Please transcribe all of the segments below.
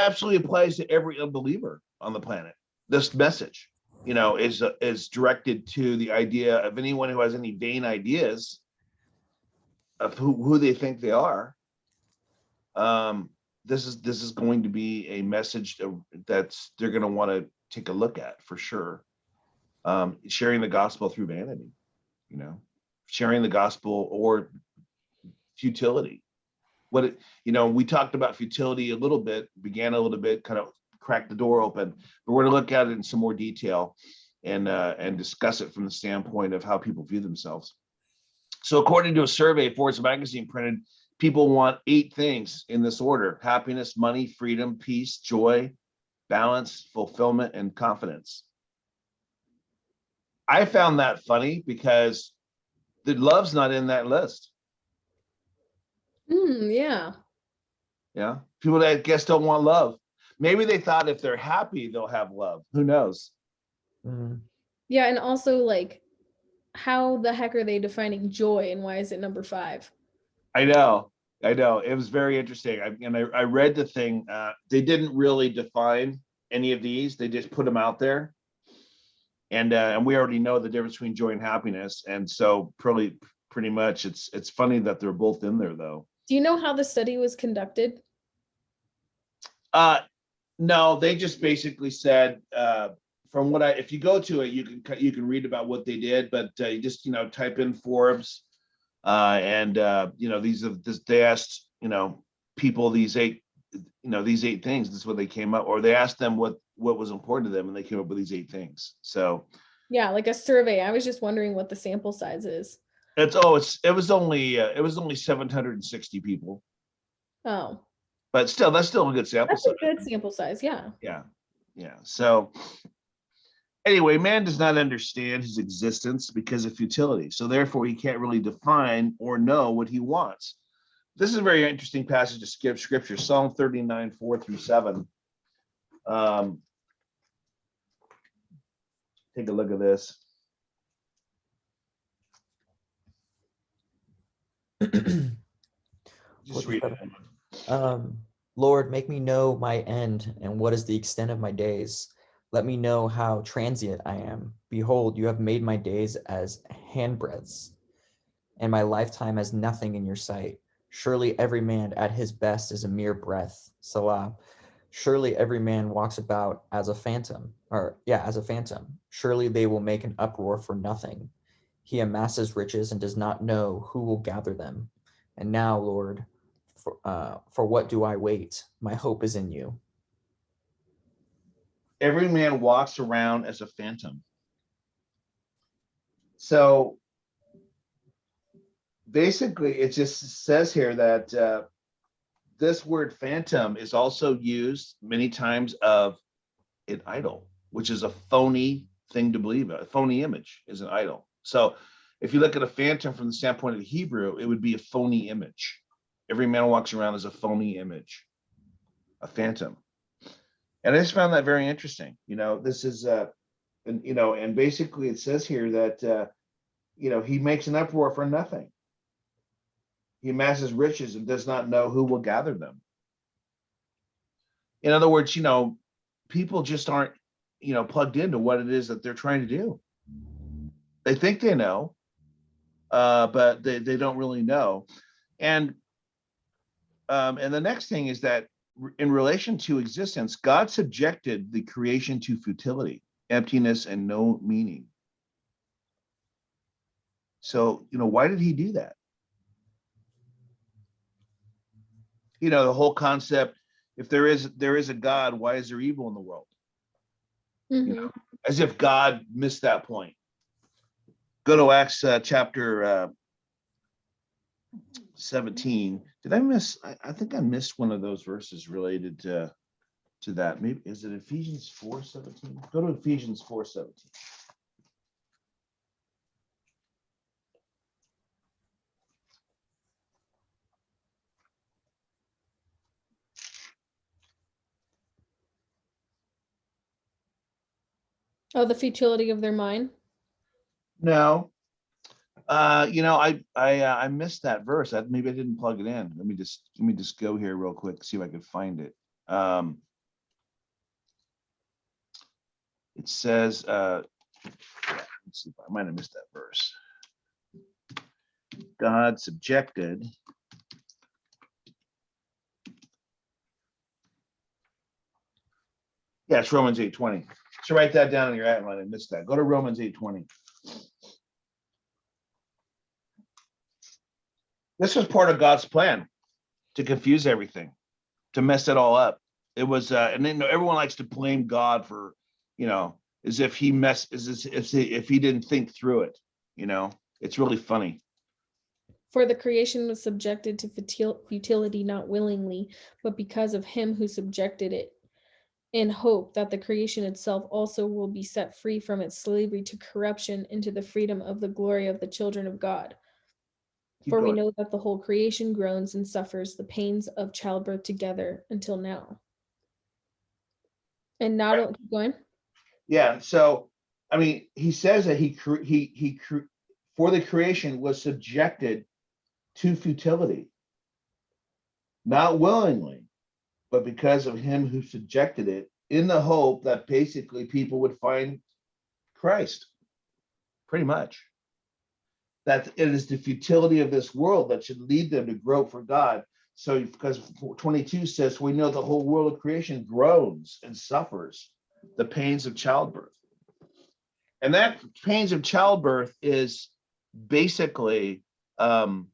absolutely applies to every unbeliever on the planet. This message, is directed to the idea of anyone who has any vain ideas of who they think they are. This is going to be a message that's they're going to want to take a look at for sure. Sharing the gospel through vanity, sharing the gospel or futility. We talked about futility a little bit, began a little bit, kind of cracked the door open, but we're going to look at it in some more detail and discuss it from the standpoint of how people view themselves. So according to a survey Forbes magazine printed, people want 8 things in this order: happiness, money, freedom, peace, joy, balance, fulfillment, and confidence. I found that funny because the love's not in that list. Yeah. Yeah. People that I guess don't want love. Maybe they thought if they're happy, they'll have love. Who knows? Yeah. And also, like, how the heck are they defining joy, and why is it number 5? I know. It was very interesting. I read the thing. They didn't really define any of these. They just put them out there. And we already know the difference between joy and happiness. And so pretty much it's funny that they're both in there, though. Do you know how the study was conducted? No, they just basically said, from what if you go to it, you can read about what they did, but you just type in Forbes, and they asked people these 8 things. This is what they came up, or they asked them what was important to them, and they came up with these 8 things. So yeah, like a survey. I was just wondering what the sample size is. it was only 760 people. Oh, but still, that's still a good sample size. That's a good sample size. Yeah. So anyway, man does not understand his existence because of futility, so therefore he can't really define or know what he wants. This is a very interesting passage of scripture, Psalm 39, 4-7. Take a look at this. Just read it. Lord, make me know my end and what is the extent of my days. Let me know how transient I am. Behold, you have made my days as handbreadths, and my lifetime as nothing in your sight. Surely every man at his best is a mere breath. Salah. Surely every man walks about as a phantom, as a phantom. Surely they will make an uproar for nothing. He amasses riches and does not know who will gather them. And now, Lord, for what do I wait? My hope is in you. Every man walks around as a phantom. So basically, it just says here that this word phantom is also used many times of an idol, which is a phony thing to believe in. A phony image is an idol. So if you look at a phantom from the standpoint of the Hebrew, it would be a phony image. Every man walks around as a phony image, a phantom. And I just found that very interesting. This is, and basically it says here that, he makes an uproar for nothing. He amasses riches and does not know who will gather them. In other words, people just aren't, plugged into what it is that they're trying to do. They think they know, but they don't really know. And the next thing is that in relation to existence, God subjected the creation to futility, emptiness, and no meaning. So, why did he do that? The whole concept, if there is a God, why is there evil in the world? Mm-hmm. As if God missed that point. Go to Acts chapter 17. Did I miss? I think I missed one of those verses related to that. Maybe is it Ephesians 4:17? Go to Ephesians 4:17. Oh, the futility of their mind. No, I missed that verse. Maybe I didn't plug it in. Let me just go here real quick, see if I can find it. It says, let's see, I might have missed that verse. God subjected. Yeah, it's Romans 8:20. So write that down in your outline. I missed that. Go to Romans 8:20. This was part of God's plan to confuse everything, to mess it all up. It was, and then everyone likes to blame God for, as if he if he didn't think through it. It's really funny. For the creation was subjected to futility not willingly, but because of him who subjected it, in hope that the creation itself also will be set free from its slavery to corruption into the freedom of the glory of the children of God. For we know that the whole creation groans and suffers the pains of childbirth together until now. And now, don't keep going. Yeah. So, I mean, he says that he for the creation was subjected to futility, not willingly, but because of him who subjected it, in the hope that basically people would find Christ. Pretty much. That it is the futility of this world that should lead them to grope for God. So, because 22 says, we know the whole world of creation groans and suffers the pains of childbirth. And that pains of childbirth is basically a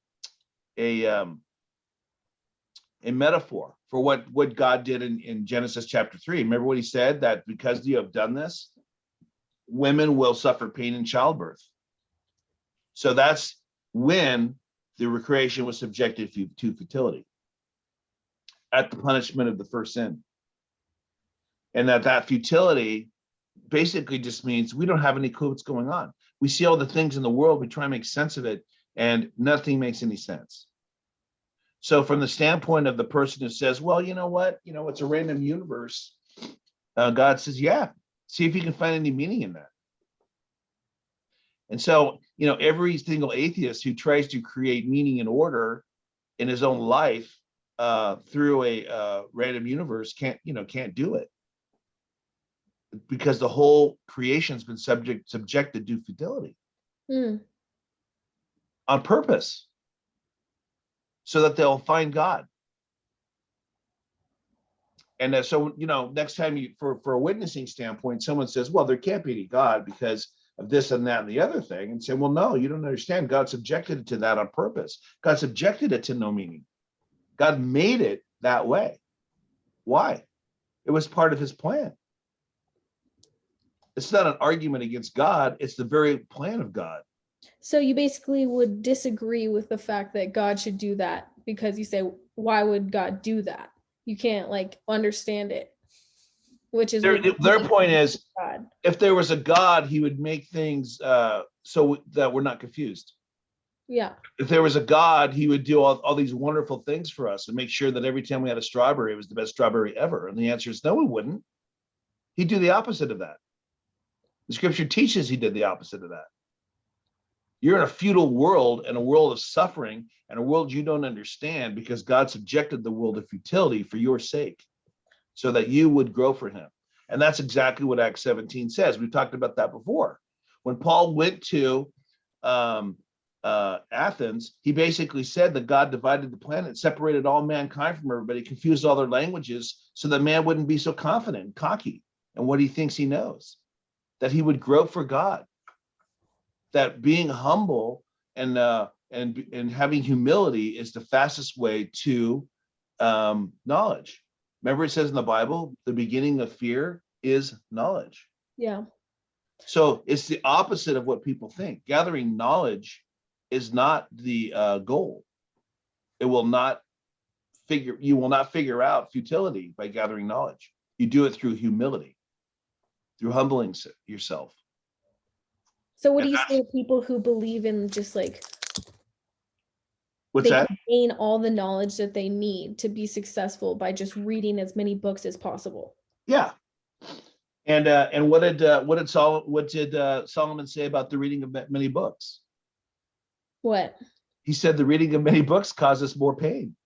metaphor for what God did in Genesis chapter 3. Remember what he said, that because you have done this, women will suffer pain in childbirth. So that's when the creation was subjected to futility, at the punishment of the first sin. And that futility basically just means we don't have any clue what's going on. We see all the things in the world, we try to make sense of it, and nothing makes any sense. So from the standpoint of the person who says, well, you know what, it's a random universe, God says, yeah, see if you can find any meaning in that. And so, every single atheist who tries to create meaning and order in his own life through a random universe can't do it, because the whole creation's been subjected to futility on purpose, so that they'll find God. And so, next time for a witnessing standpoint, someone says, well, there can't be any God because of this and that and the other thing, and say, well, no, you don't understand. God subjected it to that on purpose. God subjected it to no meaning. God made it that way. Why? It was part of his plan. It's not an argument against God. It's the very plan of God. So you basically would disagree with the fact that God should do that, because you say, why would God do that? You can't understand it, which is their point is, God. If there was a God, he would make things so that we're not confused. Yeah. If there was a God, he would do all these wonderful things for us and make sure that every time we had a strawberry, it was the best strawberry ever. And the answer is no, he wouldn't. He'd do the opposite of that. The scripture teaches he did the opposite of that. You're in a futile world, and a world of suffering, and a world you don't understand, because God subjected the world to futility for your sake, so that you would grow for him. And that's exactly what Acts 17 says. We've talked about that before. When Paul went to Athens, he basically said that God divided the planet, separated all mankind from everybody, confused all their languages, so that man wouldn't be so confident and cocky in what he thinks he knows, that he would grow for God, that being humble and having humility is the fastest way to knowledge. Remember, it says in the Bible, the beginning of fear is knowledge. Yeah. So it's the opposite of what people think. Gathering knowledge is not the goal. You will not figure out futility by gathering knowledge. You do it through humility, through humbling yourself. So what do you say to people who believe in just What's that? Can gain all the knowledge that they need to be successful by just reading as many books as possible? Yeah. And what did Solomon say about the reading of many books? What? He said the reading of many books causes more pain.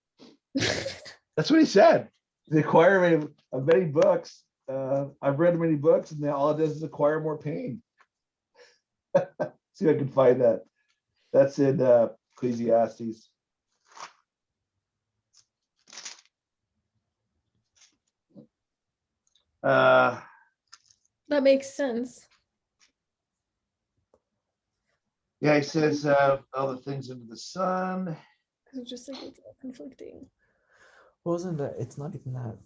That's what he said. The acquiring of many books I've read many books, and all it does is acquire more pain. See if I can find that. That's in Ecclesiastes. That makes sense. Yeah, he says all the things under the sun. Because it's just like it's all conflicting. Wasn't that? It's not even that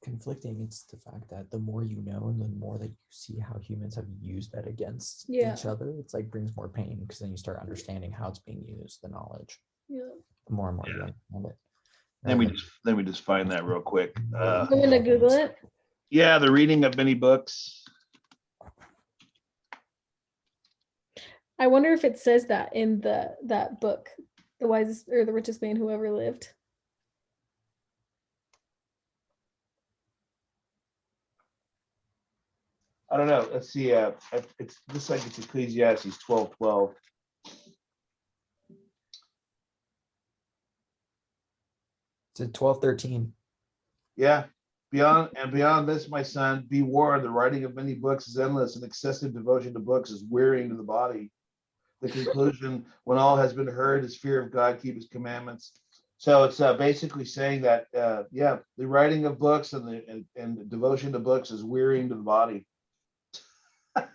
conflicting. It's the fact that the more you know, and the more that you see how humans have used that against each other, it's like brings more pain, because then you start understanding how it's being used, the knowledge. Yeah. The more and more you understand it. Let me just find that real quick. I'm gonna Google it. Yeah, the reading of many books. I wonder if it says that in that book, The Wisest or the Richest Man Who Ever Lived. I don't know. Let's see. It's looks like it's Ecclesiastes 12:12. It's 12:13. Yeah. Beyond this, my son, be warned. The writing of many books is endless, and excessive devotion to books is wearying to the body. The conclusion, when all has been heard, is fear of God, keep his commandments. So it's basically saying that, the writing of books and the devotion to books is wearying to the body. And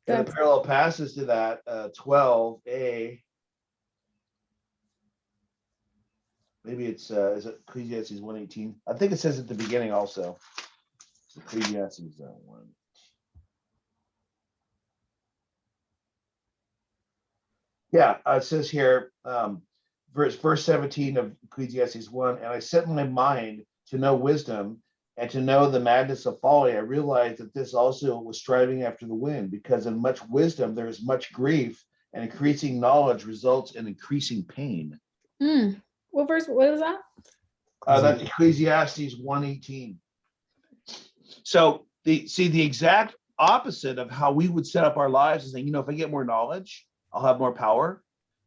the parallel passes to that, 12a. Maybe it's is it Ecclesiastes 1:18? I think it says at the beginning also. Ecclesiastes 1. Yeah, it says here, verse 17 of Ecclesiastes 1, and I set my mind to know wisdom and to know the madness of folly. I realized that this also was striving after the wind, because in much wisdom there is much grief, and increasing knowledge results in increasing pain. What verse? What was that? That's Ecclesiastes 1:18. So the exact opposite of how we would set up our lives is saying, if I get more knowledge, I'll have more power.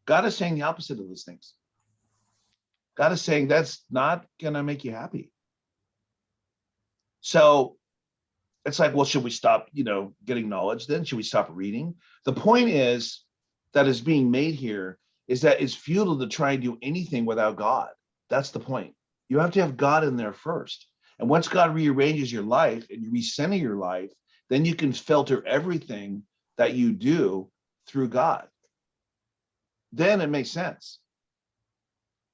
God is saying the opposite of those things. God is saying that's not going to make you happy. So it's like, well, should we stop, getting knowledge then? Should we stop reading? The point is that is being made here is that it's futile to try and do anything without God. That's the point. You have to have God in there first. And once God rearranges your life and you recenter your life, then you can filter everything that you do through God. Then it makes sense.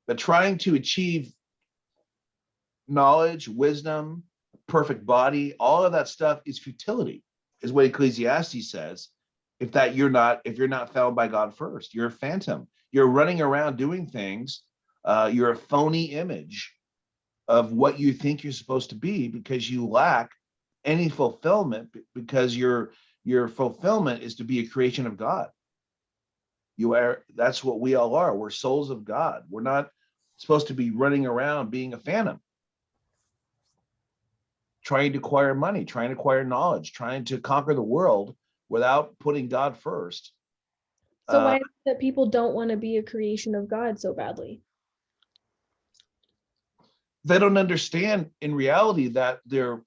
But trying to achieve knowledge, wisdom, perfect body, all of that stuff is futility, is what Ecclesiastes says. If you're not found by God first, you're a phantom. You're running around doing things. You're a phony image of what you think you're supposed to be, because you lack any fulfillment, because your fulfillment is to be a creation of God. That's what we all are. We're souls of God. We're not supposed to be running around being a phantom, trying to acquire money, trying to acquire knowledge, trying to conquer the world without putting God first. So why is it that people don't want to be a creation of God so badly? They don't understand in reality that their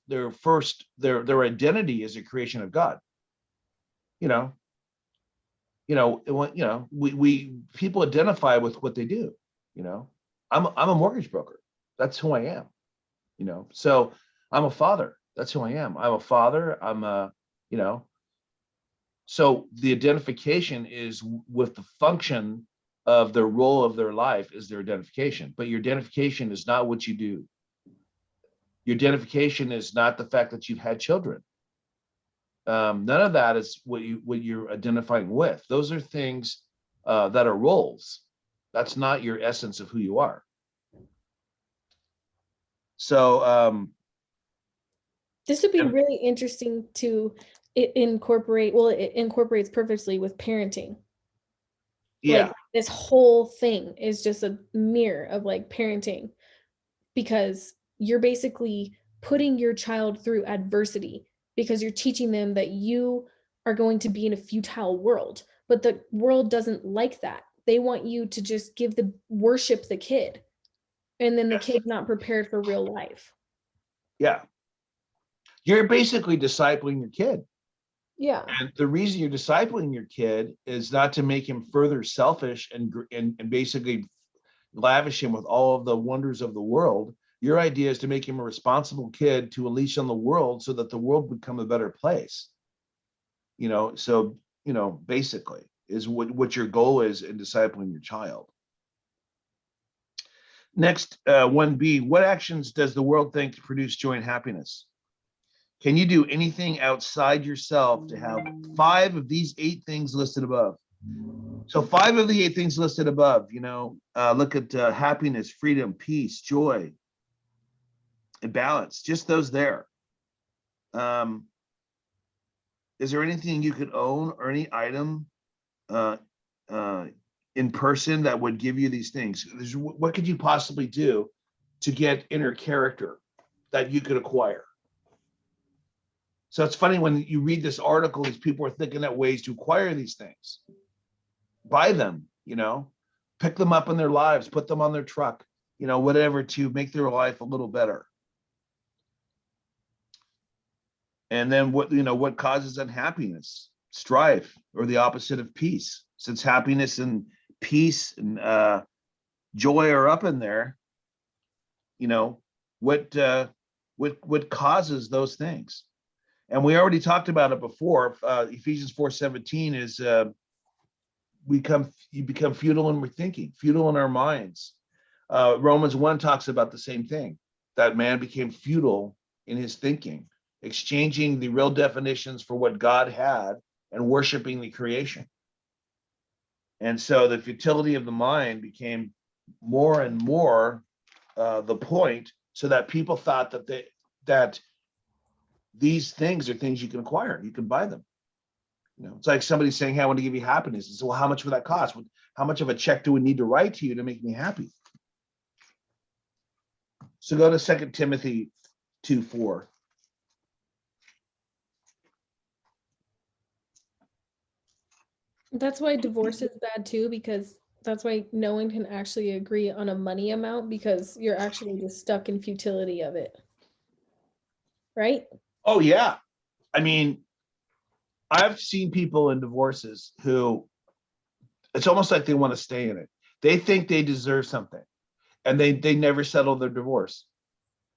identity is a creation of God. We people identify with what they do. I'm a mortgage broker. That's who I am. So I'm a father. That's who I am. I'm a father. So the identification is with the function of the role of their life is their identification. But your identification is not what you do. Your identification is not the fact that you've had children. None of that is what you're identifying with. Those are things that are roles. That's not your essence of who you are. So this would be really interesting to incorporate. Well, it incorporates perfectly with parenting. Yeah. Like this whole thing is just a mirror of like parenting, because you're basically putting your child through adversity, because you're teaching them that you are going to be in a futile world, but the world doesn't like that. They want you to just worship the kid, and then the kid's not prepared for real life. Yeah. You're basically discipling your kid. Yeah. And the reason you're discipling your kid is not to make him further selfish and basically lavish him with all of the wonders of the world. Your idea is to make him a responsible kid to unleash on the world so that the world would become a better place. So, basically is what your goal is in discipling your child. Next, 1B, what actions does the world think to produce joy and happiness? Can you do anything outside yourself to have 5 of these 8 things listed above? So 5 of the 8 things listed above, look at happiness, freedom, peace, joy, and balance, just those there. Is there anything you could own or any item in person that would give you these things? What could you possibly do to get inner character that you could acquire? So it's funny when you read this article, these people are thinking out ways to acquire these things. Buy them, pick them up in their lives, put them on their truck, whatever, to make their life a little better. And then what causes unhappiness? Strife, or the opposite of peace. Since happiness and peace and joy are up in there, what causes those things? And we already talked about it before. Ephesians 4:17 is you become futile in our thinking, futile in our minds. Romans 1 talks about the same thing, that man became futile in his thinking, exchanging the real definitions for what God had and worshiping the creation. And so the futility of the mind became more and more the point, so that people thought that these things are things you can acquire. You can buy them. It's like somebody saying, hey, I want to give you happiness. And so, well, how much would that cost? How much of a check do we need to write to you to make me happy? So go to 2 Timothy 2:4. That's why divorce is bad too, because that's why no one can actually agree on a money amount, because you're actually just stuck in futility of it. Right? Oh, yeah. I mean, I've seen people in divorces who it's almost like they want to stay in it. They think they deserve something, and they never settle their divorce.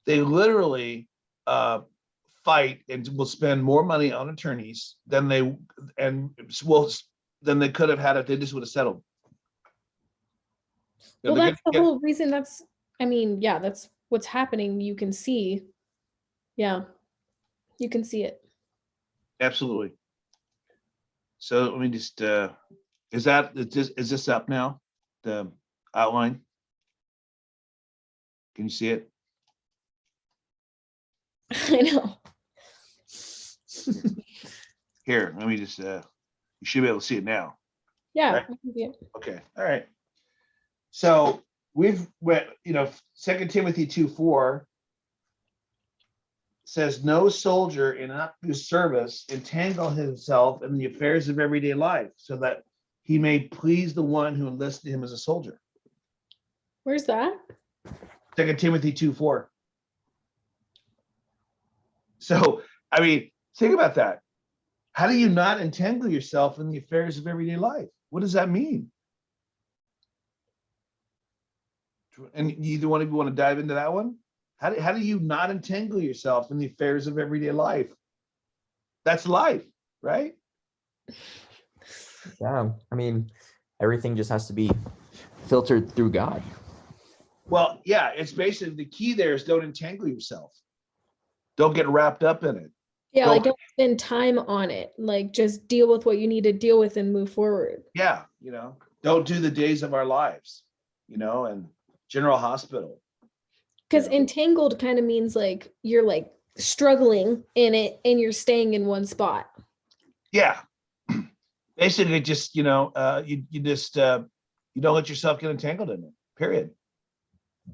They literally fight and will spend more money on attorneys than they could have had if they just would have settled. Well, that's the whole reason. That's what's happening. You can see. Yeah, you can see it. Absolutely. So let me just, is this up now? The outline? Can you see it? I know. Here, let me just, you should be able to see it now. Yeah. Right? I can see it. Okay. All right. So we've went, 2 Timothy 2:4 says, no soldier in active service entangle himself in the affairs of everyday life, so that he may please the one who enlisted him as a soldier. Where's that? 2 Timothy 2:4. So, I mean, think about that. How do you not entangle yourself in the affairs of everyday life? What does that mean? And either one of you want to dive into that one? How do you not entangle yourself in the affairs of everyday life? That's life, right? Yeah, I mean, everything just has to be filtered through God. Well, yeah, it's basically the key there is don't entangle yourself. Don't get wrapped up in it. Yeah, like don't spend time on it. Like just deal with what you need to deal with and move forward. Yeah, don't do the days of our lives, and General Hospital. Because entangled kind of means like you're like struggling in it and you're staying in one spot. Yeah. Basically, just, you don't let yourself get entangled in it, period.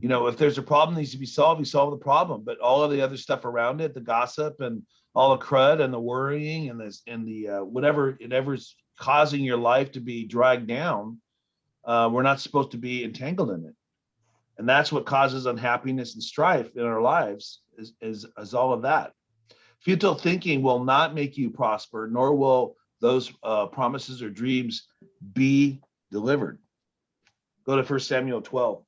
If there's a problem that needs to be solved, you solve the problem. But all of the other stuff around it, the gossip and all the crud and the worrying and whatever's causing your life to be dragged down, we're not supposed to be entangled in it. And that's what causes unhappiness and strife in our lives, is all of that. Futile thinking will not make you prosper, nor will those promises or dreams be delivered. Go to 1 Samuel 12.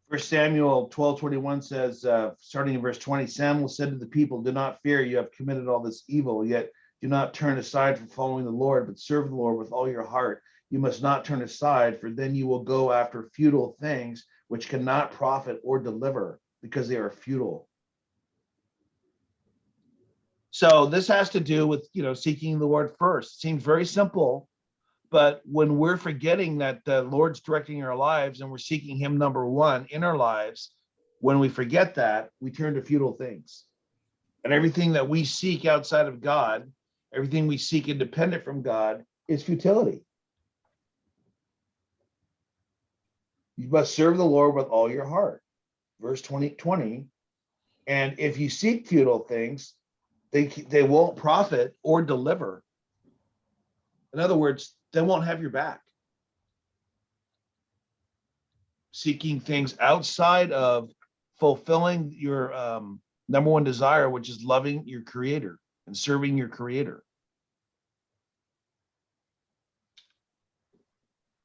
First Samuel 12:21 says, starting in verse 20, Samuel said to the people, do not fear, you have committed all this evil, yet do not turn aside from following the Lord, but serve the Lord with all your heart. You must not turn aside, for then you will go after futile things which cannot profit or deliver, because they are futile. So this has to do with, seeking the Lord first. It seems very simple, but when we're forgetting that the Lord's directing our lives and we're seeking him number one in our lives, when we forget that, we turn to futile things. And everything that we seek outside of God, everything we seek independent from God, is futility. You must serve the Lord with all your heart. Verse 20. And if you seek futile things, they won't profit or deliver. In other words, they won't have your back. Seeking things outside of fulfilling your number one desire, which is loving your creator and serving your creator.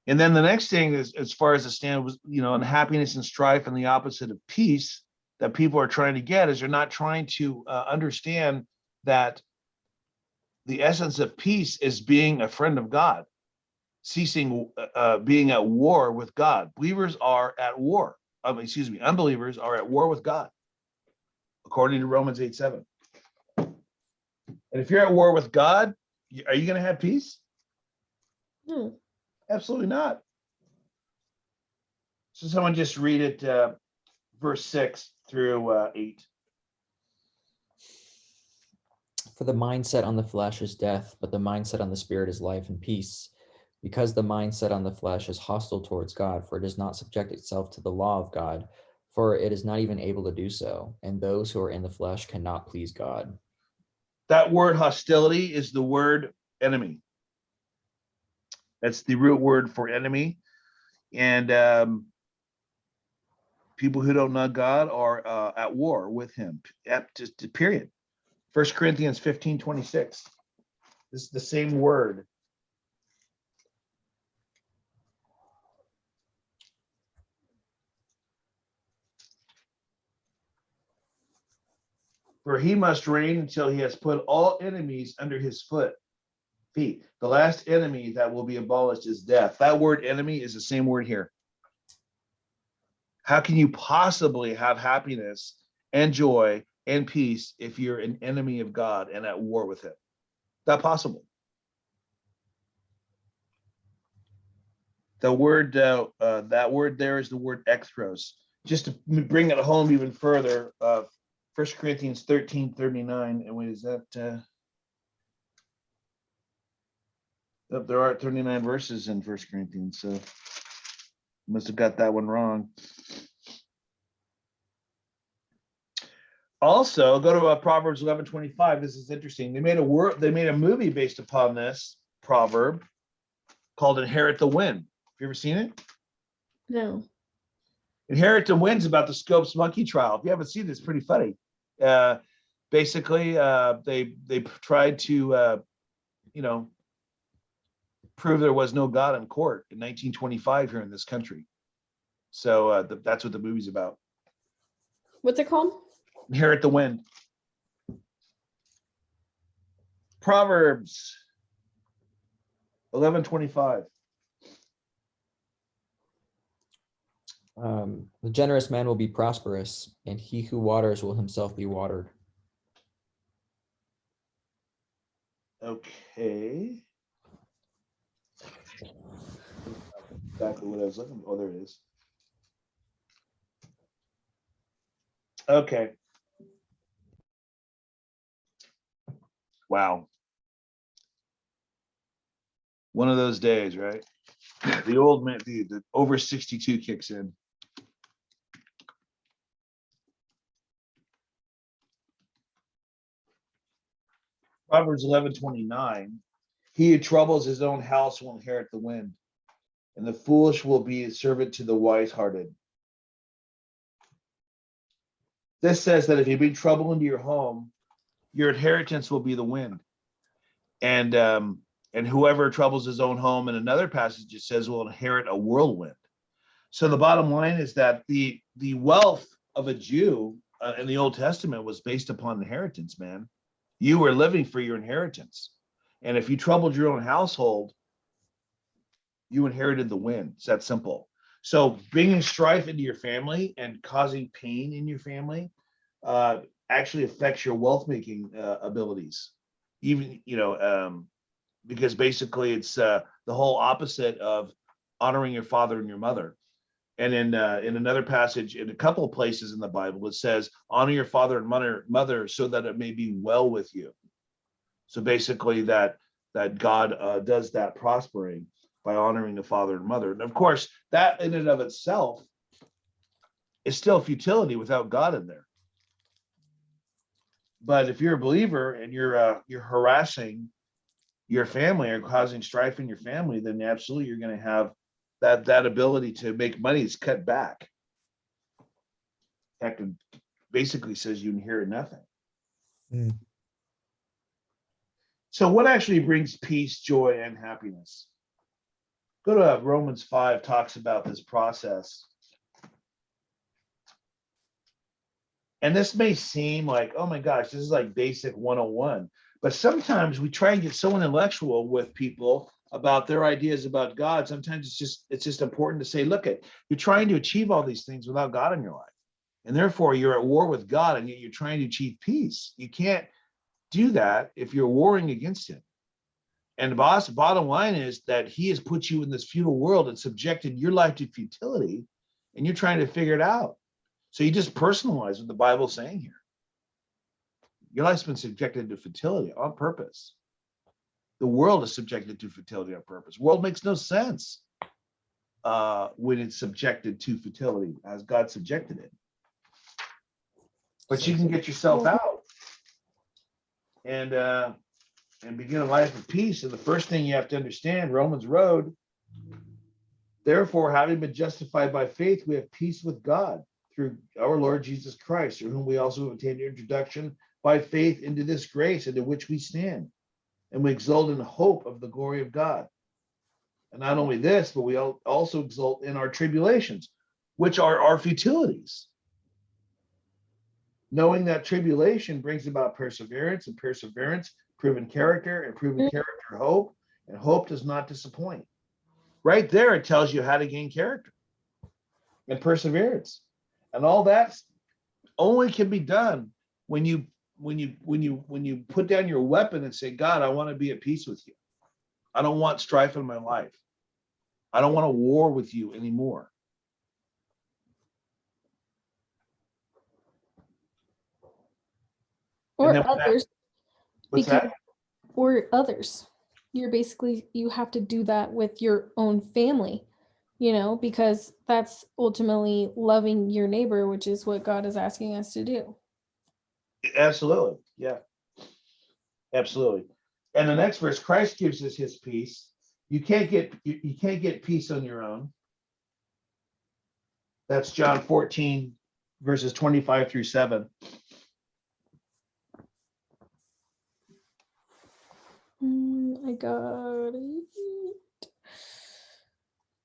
And then the next thing is, as far as the stand was, unhappiness and strife, and the opposite of peace that people are trying to get is they're not trying to understand that the essence of peace is being a friend of God, ceasing being at war with God. Believers are at war. Unbelievers are at war with God, according to Romans 8:7. And if you're at war with God, are you going to have peace? No. Absolutely not. So someone just read it, verse 6 through 8. For the mindset on the flesh is death, but the mindset on the spirit is life and peace. Because the mindset on the flesh is hostile towards God, for it does not subject itself to the law of God, for it is not even able to do so. And those who are in the flesh cannot please God. That word hostility is the word enemy. That's the root word for enemy. And people who don't know God are at war with him, just period. 1 Corinthians 15:26. This is the same word. For he must reign until he has put all enemies under his feet. The last enemy that will be abolished is death. That word enemy is the same word here. How can you possibly have happiness and joy and peace if you're an enemy of God and at war with him? Not possible. The word, that word there is the word ecthros. Just to bring it home even further, 1 Corinthians 13:39. And wait, is that? There are 39 verses in 1 Corinthians, so must have got that one wrong. Also, go to Proverbs 11:25. This is interesting. They made a movie based upon this proverb called "Inherit the Wind." Have you ever seen it? No. Inherit the Wind's about the Scopes monkey trial. If you haven't seen it, it's pretty funny. Basically, they tried to, prove there was no God in court in 1925 here in this country. So that's what the movie's about. What's it called? Inherit the Wind. Proverbs 11:25. The generous man will be prosperous, and he who waters will himself be watered. Okay. Exactly what I was looking for. Oh, there it is. Okay. Wow. One of those days, right? The old man, the over 62 kicks in. Proverbs 11:29. He who troubles his own house will inherit the wind, and the foolish will be a servant to the wise-hearted. This says that if you bring trouble into your home, your inheritance will be the wind. And whoever troubles his own home, in another passage it says, will inherit a whirlwind. So the bottom line is that the wealth of a Jew in the Old Testament was based upon inheritance, man. You were living for your inheritance. And if you troubled your own household, you inherited the wind. It's that simple. So bringing strife into your family and causing pain in your family actually affects your wealth making abilities. Even, because basically it's the whole opposite of honoring your father and your mother. And in another passage, in a couple of places in the Bible, it says, honor your father and mother so that it may be well with you. So basically that God does that prospering by honoring the father and mother. And of course, that in and of itself is still futility without God in there. But if you're a believer and you're harassing your family or causing strife in your family, then absolutely you're going to have that ability to make money is cut back. That basically says you inherit nothing. Mm. So what actually brings peace, joy, and happiness? Go to Romans 5, talks about this process. And this may seem like, oh my gosh, this is like basic 101. But sometimes we try and get so intellectual with people about their ideas about God. Sometimes it's just important to say, look, you're trying to achieve all these things without God in your life. And therefore you're at war with God, and yet you're trying to achieve peace. You can't do that if you're warring against him. And the bottom line is that he has put you in this futile world and subjected your life to futility, and you're trying to figure it out. So you just personalize what the Bible's saying here. Your life's been subjected to futility on purpose. The world is subjected to futility on purpose. The world makes no sense when it's subjected to futility as God subjected it. But you can get yourself out and begin a life of peace. And the first thing you have to understand, Romans Road, therefore, having been justified by faith, we have peace with God through our Lord Jesus Christ, through whom we also have obtained introduction by faith into this grace into which we stand. And we exult in the hope of the glory of God. And not only this, but we also exult in our tribulations, which are our futilities. Knowing that tribulation brings about perseverance, and perseverance, proven character, and proven character, hope, and hope does not disappoint. Right there, it tells you how to gain character and perseverance. And all that only can be done when you put down your weapon and say, God, I want to be at peace with you. I don't want strife in my life. I don't want to war with you anymore. Or others. What's that? Or others. You have to do that with your own family, because that's ultimately loving your neighbor, which is what God is asking us to do. Absolutely. Yeah. Absolutely. And the next verse, Christ gives us his peace. You can't get peace on your own. That's John 14, verses 25 through 7. I got it.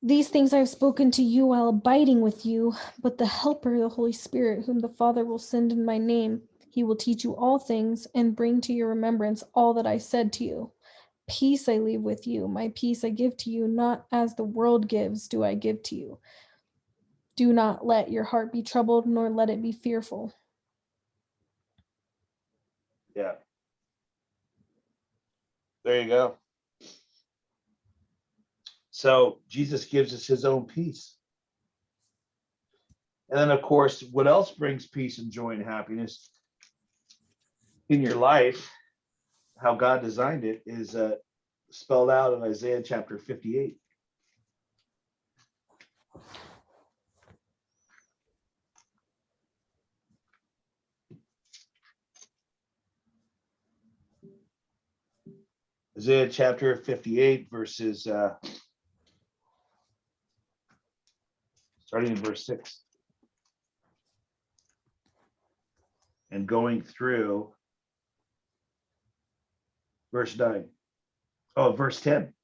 These things I've spoken to you while abiding with you, but the Helper, the Holy Spirit, whom the Father will send in my name, he will teach you all things and bring to your remembrance all that I said to you. Peace I leave with you, my peace I give to you, not as the world gives do I give to you. Do not let your heart be troubled, nor let it be fearful. Yeah. There you go. So Jesus gives us his own peace. And then, of course, what else brings peace and joy and happiness in your life, how God designed it, is spelled out in Isaiah chapter 58. Isaiah chapter 58, verses starting in verse 6 and going through verse 9. Oh, verse 10.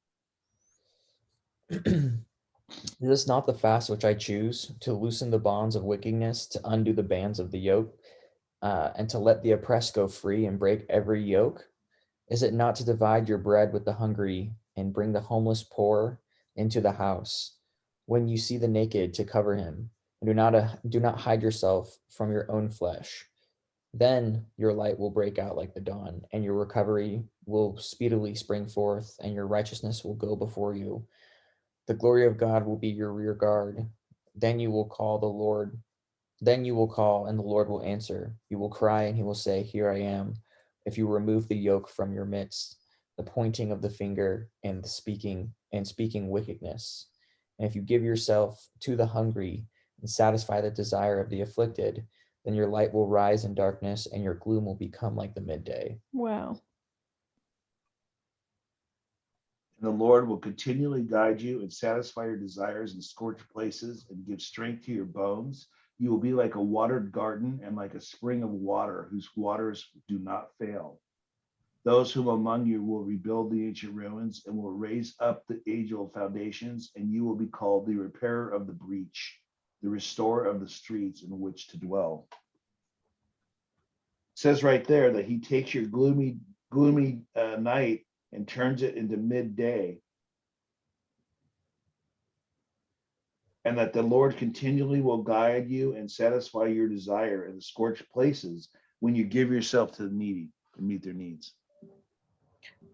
Is this not the fast which I choose, to loosen the bonds of wickedness, to undo the bands of the yoke, and to let the oppressed go free and break every yoke? Is it not to divide your bread with the hungry and bring the homeless poor into the house? When you see the naked, to cover him, and do not hide yourself from your own flesh. Then your light will break out like the dawn, and your recovery will speedily spring forth, and your righteousness will go before you. The glory of God will be your rear guard. Then you will call the Lord. Then you will call, and the Lord will answer. You will cry, and he will say, Here I am. If you remove the yoke from your midst, the pointing of the finger and the speaking wickedness, and if you give yourself to the hungry and satisfy the desire of the afflicted, then your light will rise in darkness, and your gloom will become like the midday. Wow. And the Lord will continually guide you and satisfy your desires in scorched places and give strength to your bones. You will be like a watered garden and like a spring of water whose waters do not fail. Those whom among you will rebuild the ancient ruins and will raise up the age-old foundations, and you will be called the repairer of the breach, the restorer of the streets in which to dwell. It says right there that he takes your gloomy night and turns it into midday, and that the Lord continually will guide you and satisfy your desire in the scorched places when you give yourself to the needy and meet their needs.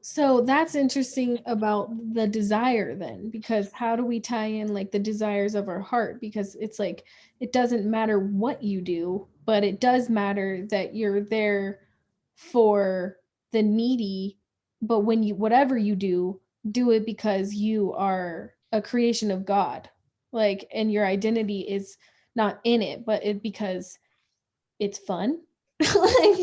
So that's interesting about the desire then, because how do we tie in like the desires of our heart? Because it's like, it doesn't matter what you do, but it does matter that you're there for the needy. But when you, whatever you do it because you are a creation of God. Like, and your identity is not in it, but it because it's fun. Like,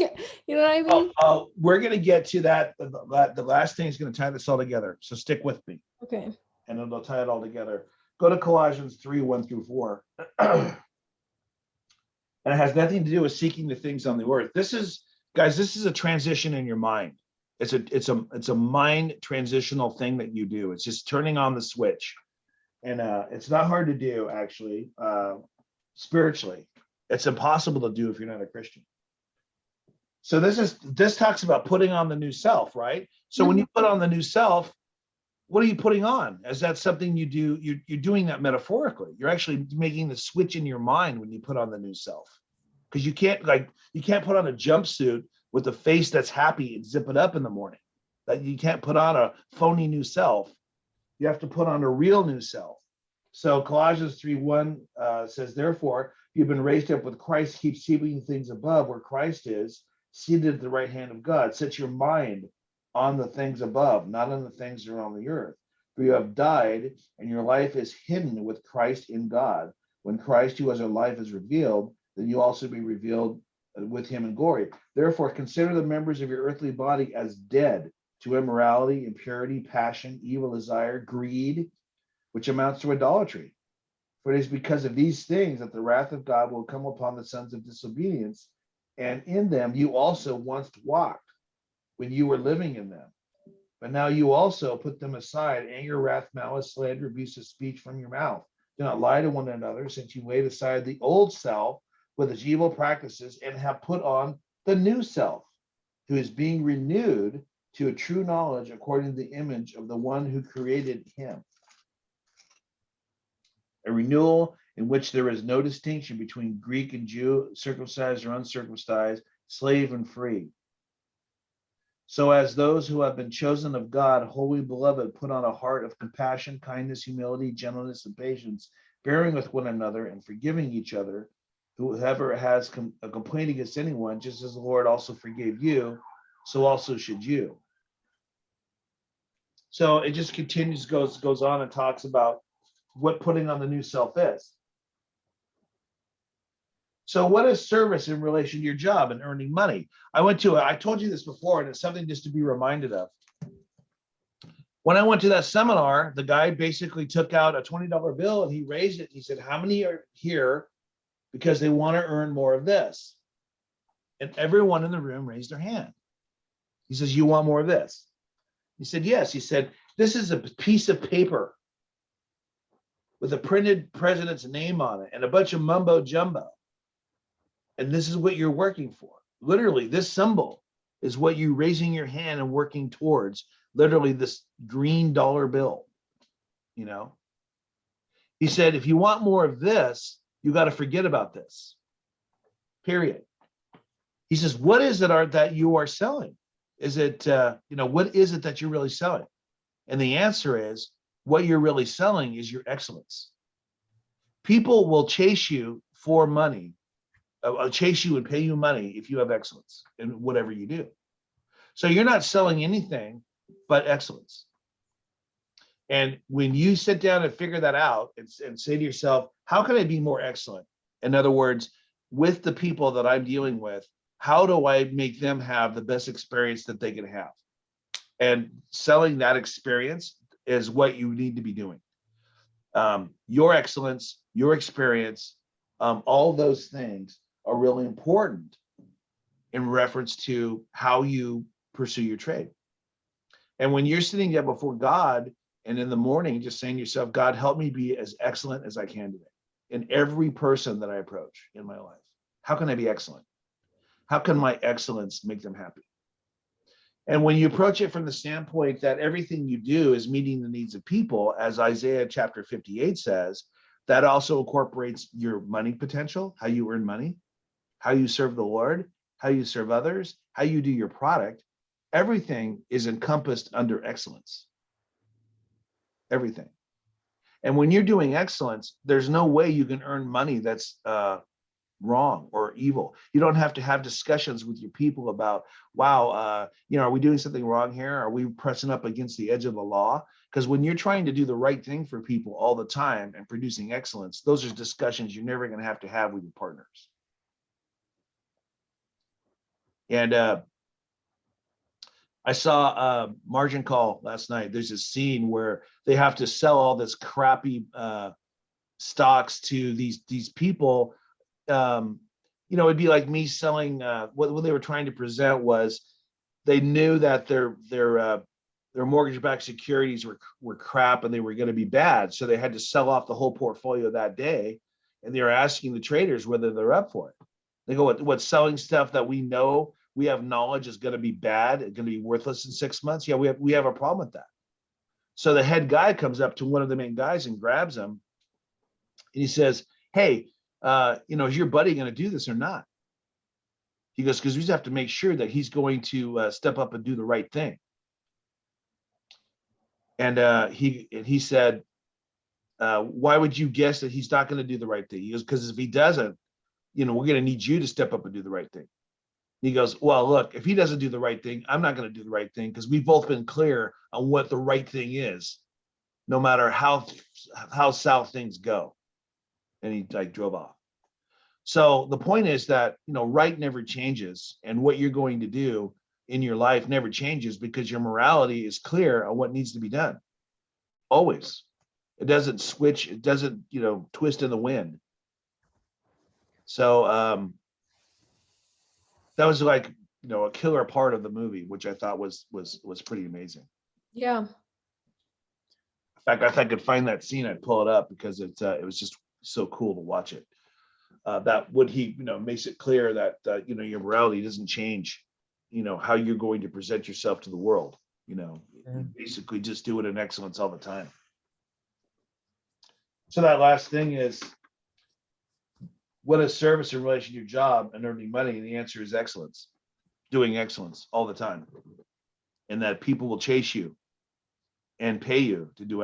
you know what I mean? We're going to get to that. The last thing is going to tie this all together. So stick with me. Okay. And it'll tie it all together. Go to Colossians 3:1-4. And it has nothing to do with seeking the things on the earth. This is, guys, this is a transition in your mind. It's a mind transitional thing that you do. It's just turning on the switch. And it's not hard to do, actually, spiritually. It's impossible to do if you're not a Christian. So this talks about putting on the new self, right? So when you put on the new self, what are you putting on? Is that something you do? You're doing that metaphorically. You're actually making the switch in your mind when you put on the new self, because you can't put on a jumpsuit with a face that's happy and zip it up in the morning. That you can't put on a phony new self. You have to put on a real new self. So Colossians 3:1 says, therefore, you've been raised up with Christ. Keep seeking things above where Christ is, seated at the right hand of God. Set your mind on the things above, not on the things that are on the earth. For you have died, and your life is hidden with Christ in God. When Christ, who has our life, is revealed, then you also be revealed with him in glory. Therefore, consider the members of your earthly body as dead to immorality, impurity, passion, evil desire, greed, which amounts to idolatry. For it is because of these things that the wrath of God will come upon the sons of disobedience. And in them you also once walked when you were living in them. But now you also put them aside, anger, wrath, malice, slander, abusive speech from your mouth. Do not lie to one another, since you laid aside the old self with its evil practices and have put on the new self, who is being renewed to a true knowledge according to the image of the one who created him. A renewal in which there is no distinction between Greek and Jew, circumcised or uncircumcised, slave and free. So as those who have been chosen of God, holy beloved, put on a heart of compassion, kindness, humility, gentleness, and patience, bearing with one another and forgiving each other. Whoever has a complaint against anyone, just as the Lord also forgave you, so also should you. So it just continues, goes on and talks about what putting on the new self is. So what is service in relation to your job and earning money? I told you this before, and it's something just to be reminded of. When I went to that seminar, the guy basically took out a $20 bill and he raised it. He said, how many are here because they want to earn more of this? And everyone in the room raised their hand. He says, you want more of this? He said, yes. He said, this is a piece of paper with a printed president's name on it and a bunch of mumbo jumbo. And this is what you're working for. Literally, this symbol is what you raising your hand and working towards. Literally, this green dollar bill, you know. He said, if you want more of this, you got to forget about this. Period. He says, what is it that you are selling? Is it, what is it that you're really selling? And the answer is, what you're really selling is your excellence. People will chase you for money, chase you and pay you money if you have excellence in whatever you do. So you're not selling anything but excellence. And when you sit down and figure that out and say to yourself, how can I be more excellent? In other words, with the people that I'm dealing with, how do I make them have the best experience that they can have? And selling that experience is what you need to be doing. Your excellence, your experience, all those things are really important in reference to how you pursue your trade. And when you're sitting there before God and in the morning, just saying to yourself, God, help me be as excellent as I can today in every person that I approach in my life. How can I be excellent? How can my excellence make them happy? And when you approach it from the standpoint that everything you do is meeting the needs of people, as Isaiah chapter 58 says, that also incorporates your money potential, how you earn money, how you serve the Lord, how you serve others, how you do your product. Everything is encompassed under excellence. Everything. And when you're doing excellence, there's no way you can earn money that's wrong or evil. You don't have to have discussions with your people about, wow, are we doing something wrong here? Are we pressing up against the edge of the law? Because when you're trying to do the right thing for people all the time and producing excellence, those are discussions you're never going to have with your partners. And I saw Margin Call last night. There's a scene where they have to sell all this crappy stocks to these people. It'd be like me selling what they were trying to present was they knew that their mortgage-backed securities were crap and they were going to be bad. So they had to sell off the whole portfolio that day. And they were asking the traders whether they're up for it. They go, what selling stuff that we know, we have knowledge is going to be bad, it's going to be worthless in 6 months? Yeah, we have a problem with that. So the head guy comes up to one of the main guys and grabs him. And he says, hey, is your buddy going to do this or not? He goes, because we just have to make sure that he's going to step up and do the right thing. And he said, why would you guess that he's not going to do the right thing? He goes, because if he doesn't, we're going to need you to step up and do the right thing. He goes, well, look, if he doesn't do the right thing, I'm not going to do the right thing because we've both been clear on what the right thing is, no matter how south things go. And he drove off. So the point is that, right never changes. And what you're going to do in your life never changes because your morality is clear on what needs to be done. Always. It doesn't switch. It doesn't, twist in the wind. So that was like, a killer part of the movie, which I thought was pretty amazing. Yeah. In fact, if I could find that scene, I'd pull it up because it was just so cool to watch it. That would he, makes it clear that your morality doesn't change, how you're going to present yourself to the world. You basically just do it in excellence all the time. So that last thing is, what is service in relation to your job and earning money? And the answer is excellence, doing excellence all the time. And that people will chase you and pay you to do